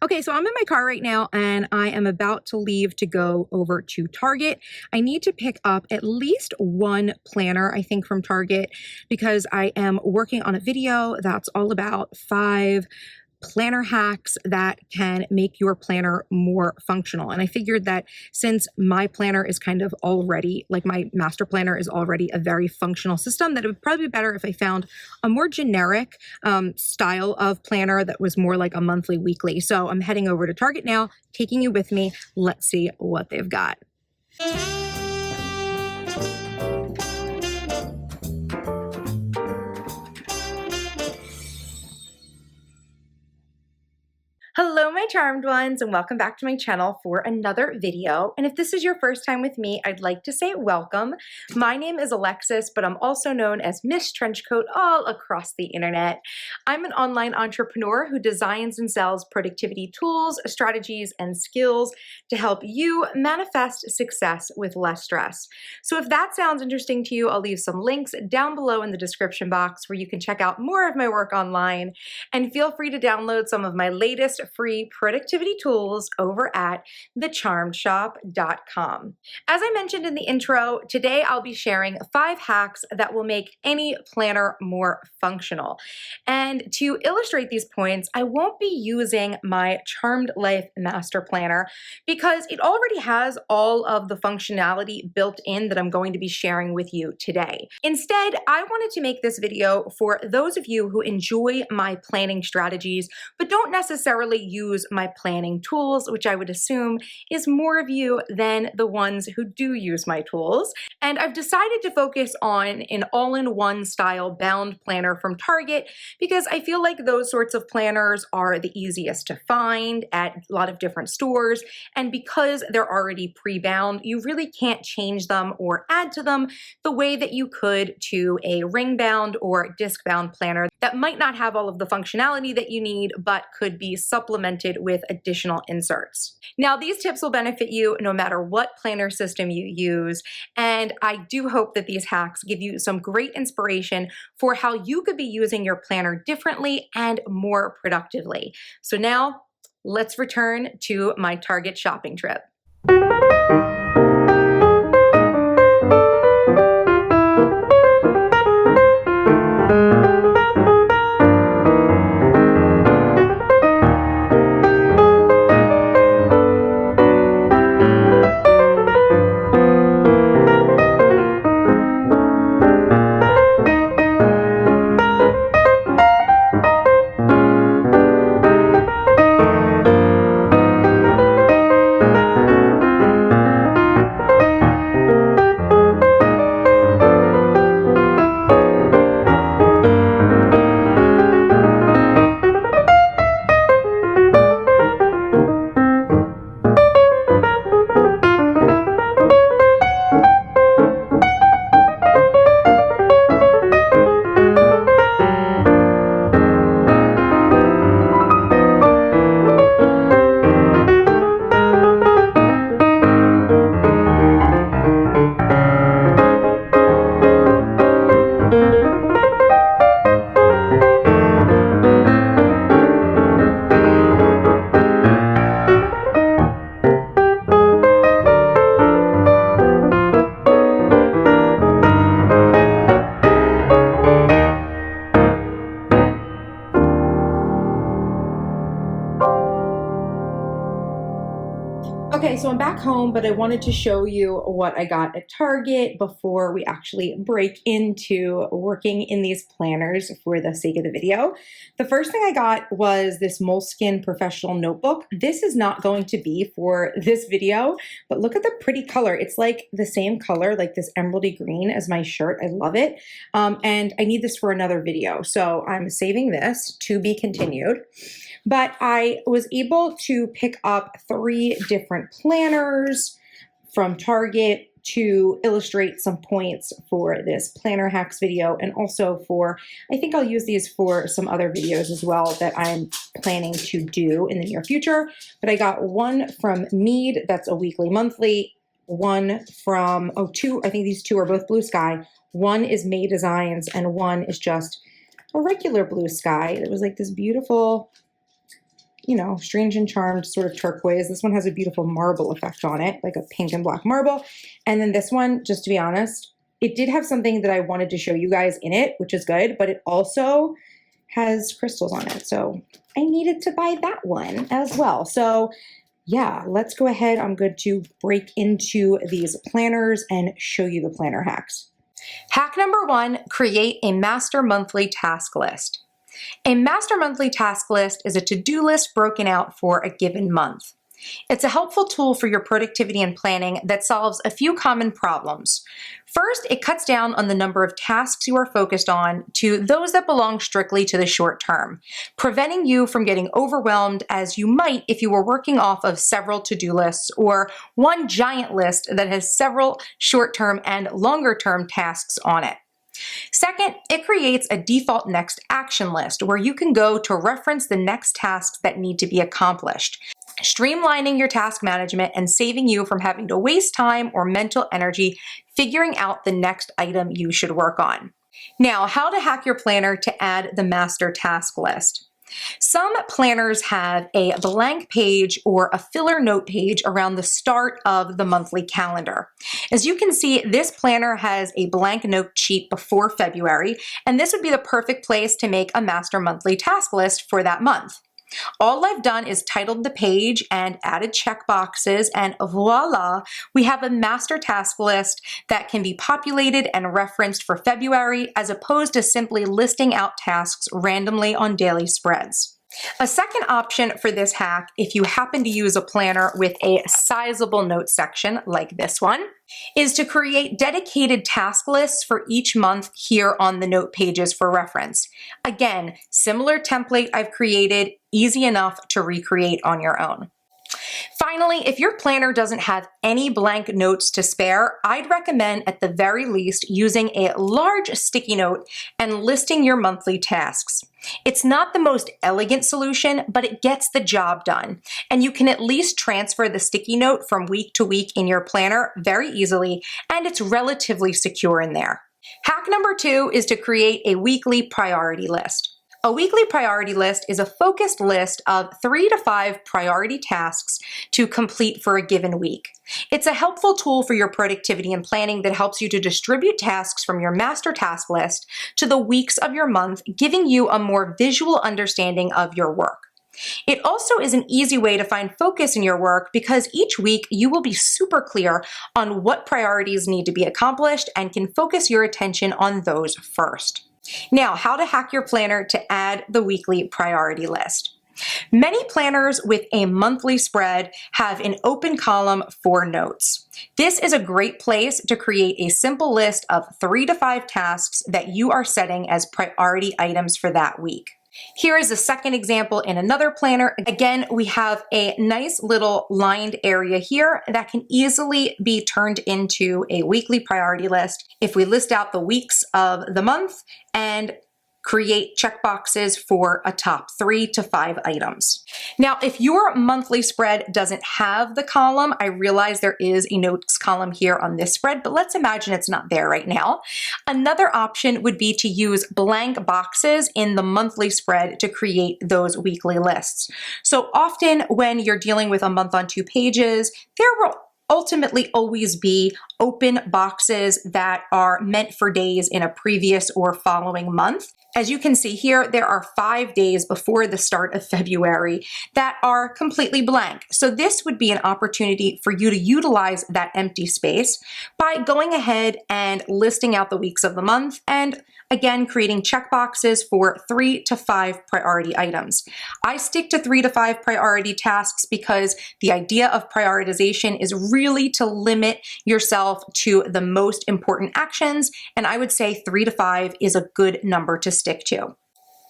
Okay, so I'm in my car right now and I am about to leave to go over to Target. I need to pick up at least one planner, I think, from Target because I am working on a video that's all about 5 planner hacks that can make your planner more functional. And I figured that since my planner is kind of already, like my master planner is already a very functional system, that it would probably be better if I found a more generic style of planner that was more like a monthly, weekly. So I'm heading over to Target now, taking you with me. Let's see what they've got. Hello, my charmed ones, and welcome back to my channel for another video. And if this is your first time with me, I'd like to say welcome. My name is Alexis, but I'm also known as MissTrenchcoat all across the internet. I'm an online entrepreneur who designs and sells productivity tools, strategies, and skills to help you manifest success with less stress. So if that sounds interesting to you, I'll leave some links down below in the description box where you can check out more of my work online, and feel free to download some of my latest free productivity tools over at thecharmedshop.com. As I mentioned in the intro, today I'll be sharing 5 hacks that will make any planner more functional. And to illustrate these points, I won't be using my Charmed Life Master Planner because it already has all of the functionality built in that I'm going to be sharing with you today. Instead, I wanted to make this video for those of you who enjoy my planning strategies but don't necessarily use my planning tools, which I would assume is more of you than the ones who do use my tools. And I've decided to focus on an all-in-one style bound planner from Target because I feel like those sorts of planners are the easiest to find at a lot of different stores. And because they're already pre-bound, you really can't change them or add to them the way that you could to a ring-bound or disc-bound planner that might not have all of the functionality that you need, but could be supplemented with additional inserts. Now, these tips will benefit you no matter what planner system you use, and I do hope that these hacks give you some great inspiration for how you could be using your planner differently and more productively. So now, let's return to my Target shopping trip. Okay, so I'm back home, but I wanted to show you what I got at Target before we actually break into working in these planners for the sake of the video. The first thing I got was this Moleskine professional notebook. This is not going to be for this video, but look at the pretty color. It's like the same color, like this emeraldy green as my shirt. I love it. And I need this for another video. So I'm saving this to be continued. But I was able to pick up 3 different planners from Target to illustrate some points for this planner hacks video, and also for, I think I'll use these for some other videos as well that I'm planning to do in the near future. But I got one from Mead, that's a weekly monthly, one from, I think these 2 are both blue sky. One is May Designs and one is just a regular blue sky. It was like this beautiful you know, Strange and Charmed sort of turquoise. This one has a beautiful marble effect on it, like a pink and black marble. And then this one, just to be honest, it did have something that I wanted to show you guys in it, which is good, but it also has crystals on it. So I needed to buy that one as well. So yeah, let's go ahead. I'm good to break into these planners and show you the planner hacks. Hack number 1, create a master monthly task list. A master monthly task list is a to-do list broken out for a given month. It's a helpful tool for your productivity and planning that solves a few common problems. First, it cuts down on the number of tasks you are focused on to those that belong strictly to the short term, preventing you from getting overwhelmed as you might if you were working off of several to-do lists or one giant list that has several short-term and longer-term tasks on it. Second, it creates a default next action list where you can go to reference the next tasks that need to be accomplished, streamlining your task management and saving you from having to waste time or mental energy figuring out the next item you should work on. Now, how to hack your planner to add the master task list. Some planners have a blank page or a filler note page around the start of the monthly calendar. As you can see, this planner has a blank note sheet before February, and this would be the perfect place to make a master monthly task list for that month. All I've done is titled the page and added checkboxes, and voila, we have a master task list that can be populated and referenced for February as opposed to simply listing out tasks randomly on daily spreads. A second option for this hack, if you happen to use a planner with a sizable note section like this one, is to create dedicated task lists for each month here on the note pages for reference. Again, similar template I've created, easy enough to recreate on your own. Finally, if your planner doesn't have any blank notes to spare, I'd recommend at the very least using a large sticky note and listing your monthly tasks. It's not the most elegant solution, but it gets the job done. And you can at least transfer the sticky note from week to week in your planner very easily, and it's relatively secure in there. Hack number 2 is to create a weekly priority list. A weekly priority list is a focused list of 3 to 5 priority tasks to complete for a given week. It's a helpful tool for your productivity and planning that helps you to distribute tasks from your master task list to the weeks of your month, giving you a more visual understanding of your work. It also is an easy way to find focus in your work because each week you will be super clear on what priorities need to be accomplished and can focus your attention on those first. Now, how to hack your planner to add the weekly priority list. Many planners with a monthly spread have an open column for notes. This is a great place to create a simple list of 3 to 5 tasks that you are setting as priority items for that week. Here is a second example in another planner. Again, we have a nice little lined area here that can easily be turned into a weekly priority list if we list out the weeks of the month and create checkboxes for a top 3 to 5 items. Now, if your monthly spread doesn't have the column, I realize there is a notes column here on this spread, but let's imagine it's not there right now. Another option would be to use blank boxes in the monthly spread to create those weekly lists. So often when you're dealing with a month on 2 pages, there will ultimately always be open boxes that are meant for days in a previous or following month. As you can see here, there are 5 days before the start of February that are completely blank. So this would be an opportunity for you to utilize that empty space by going ahead and listing out the weeks of the month and again, creating checkboxes for 3 to 5 priority items. I stick to 3 to 5 priority tasks because the idea of prioritization is really to limit yourself to the most important actions, and I would say 3 to 5 is a good number to stick to.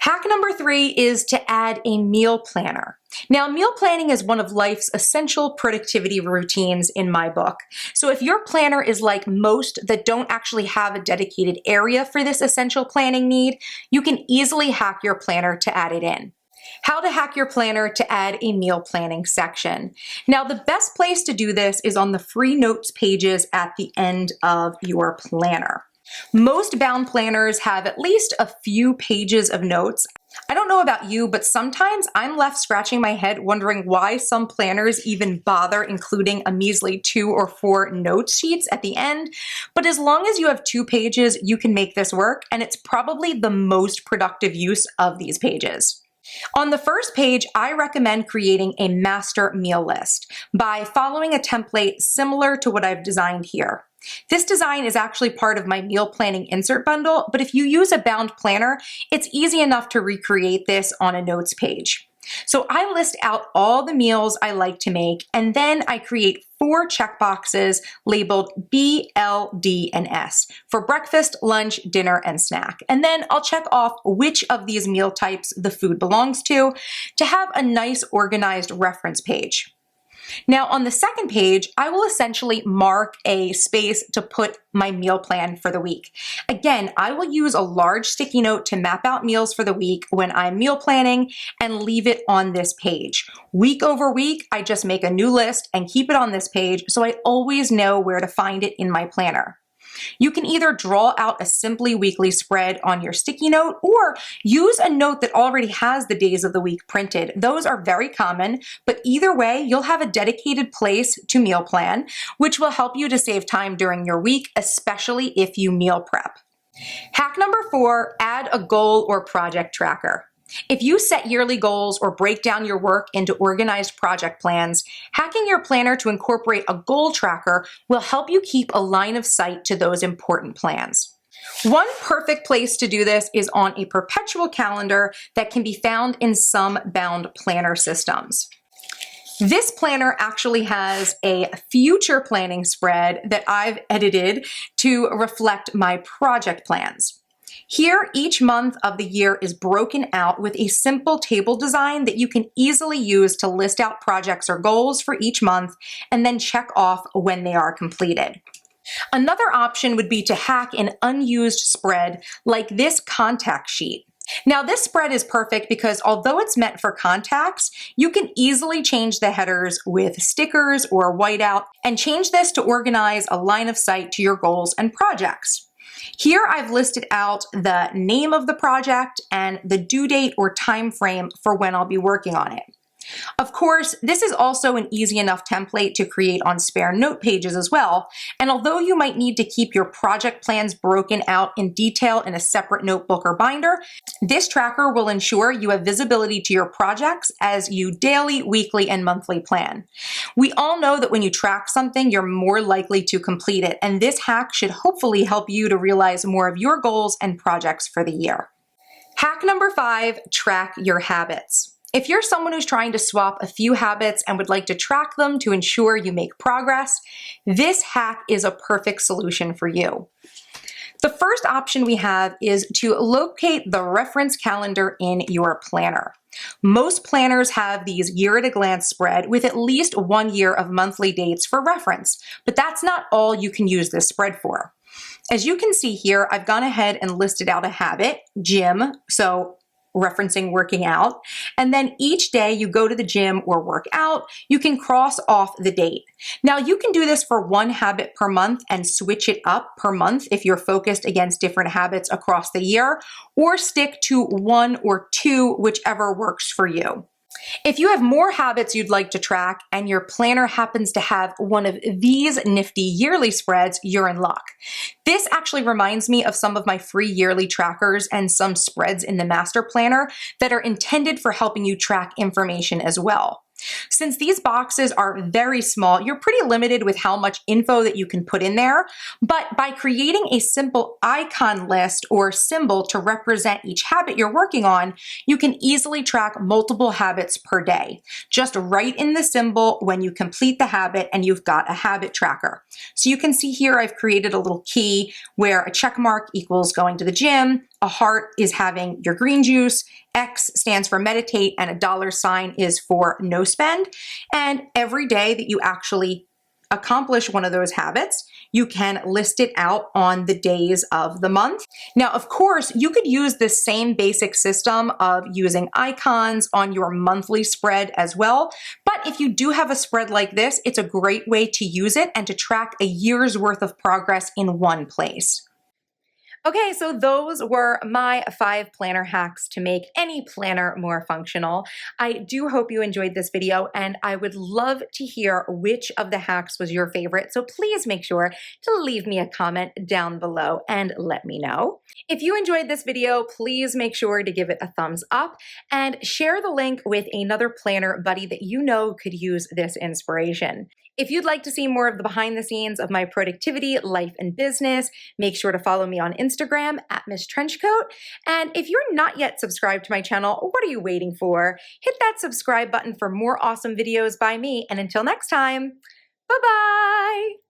Hack number 3 is to add a meal planner. Now, meal planning is one of life's essential productivity routines in my book. So if your planner is like most that don't actually have a dedicated area for this essential planning need, you can easily hack your planner to add it in. How to hack your planner to add a meal planning section. Now, the best place to do this is on the free notes pages at the end of your planner. Most bound planners have at least a few pages of notes. I don't know about you, but sometimes I'm left scratching my head wondering why some planners even bother including a measly 2 or 4 note sheets at the end. But as long as you have 2 pages, you can make this work, and it's probably the most productive use of these pages. On the first page, I recommend creating a master meal list by following a template similar to what I've designed here. This design is actually part of my meal planning insert bundle, but if you use a bound planner, it's easy enough to recreate this on a notes page. So I list out all the meals I like to make, and then I create 4 checkboxes labeled B, L, D, and S for breakfast, lunch, dinner, and snack. And then I'll check off which of these meal types the food belongs to have a nice organized reference page. Now on the second page, I will essentially mark a space to put my meal plan for the week. Again, I will use a large sticky note to map out meals for the week when I'm meal planning and leave it on this page. Week over week, I just make a new list and keep it on this page so I always know where to find it in my planner. You can either draw out a simply weekly spread on your sticky note or use a note that already has the days of the week printed. Those are very common, but either way, you'll have a dedicated place to meal plan, which will help you to save time during your week, especially if you meal prep. Hack number 4, add a goal or project tracker. If you set yearly goals or break down your work into organized project plans, hacking your planner to incorporate a goal tracker will help you keep a line of sight to those important plans. One perfect place to do this is on a perpetual calendar that can be found in some bound planner systems. This planner actually has a future planning spread that I've edited to reflect my project plans. Here, each month of the year is broken out with a simple table design that you can easily use to list out projects or goals for each month and then check off when they are completed. Another option would be to hack an unused spread like this contact sheet. Now, this spread is perfect because although it's meant for contacts, you can easily change the headers with stickers or whiteout and change this to organize a line of sight to your goals and projects. Here I've listed out the name of the project and the due date or time frame for when I'll be working on it. Of course, this is also an easy enough template to create on spare note pages as well, and although you might need to keep your project plans broken out in detail in a separate notebook or binder, this tracker will ensure you have visibility to your projects as you daily, weekly, and monthly plan. We all know that when you track something, you're more likely to complete it, and this hack should hopefully help you to realize more of your goals and projects for the year. Hack number 5, track your habits. If you're someone who's trying to swap a few habits and would like to track them to ensure you make progress, this hack is a perfect solution for you. The first option we have is to locate the reference calendar in your planner. Most planners have these year-at-a-glance spread with at least 1 year of monthly dates for reference, but that's not all you can use this spread for. As you can see here, I've gone ahead and listed out a habit, gym, so referencing working out, and then each day you go to the gym or work out, you can cross off the date. Now you can do this for 1 habit per month and switch it up per month if you're focused against different habits across the year, or stick to 1 or 2, whichever works for you. If you have more habits you'd like to track and your planner happens to have one of these nifty yearly spreads, you're in luck. This actually reminds me of some of my free yearly trackers and some spreads in the master planner that are intended for helping you track information as well. Since these boxes are very small, you're pretty limited with how much info that you can put in there, but by creating a simple icon list or symbol to represent each habit you're working on, you can easily track multiple habits per day. Just write in the symbol when you complete the habit and you've got a habit tracker. So you can see here I've created a little key where a check mark equals going to the gym, a heart is having your green juice, X stands for meditate, and a $sign is for no spend. And every day that you actually accomplish one of those habits, you can list it out on the days of the month. Now, of course, you could use this same basic system of using icons on your monthly spread as well. But if you do have a spread like this, it's a great way to use it and to track a year's worth of progress in one place. Okay, so those were my 5 planner hacks to make any planner more functional. I do hope you enjoyed this video, and I would love to hear which of the hacks was your favorite. So please make sure to leave me a comment down below and let me know. If you enjoyed this video, please make sure to give it a thumbs up and share the link with another planner buddy that you know could use this inspiration. If you'd like to see more of the behind the scenes of my productivity, life, and business, make sure to follow me on Instagram at MissTrenchcoat. And if you're not yet subscribed to my channel, what are you waiting for? Hit that subscribe button for more awesome videos by me. And until next time, bye-bye.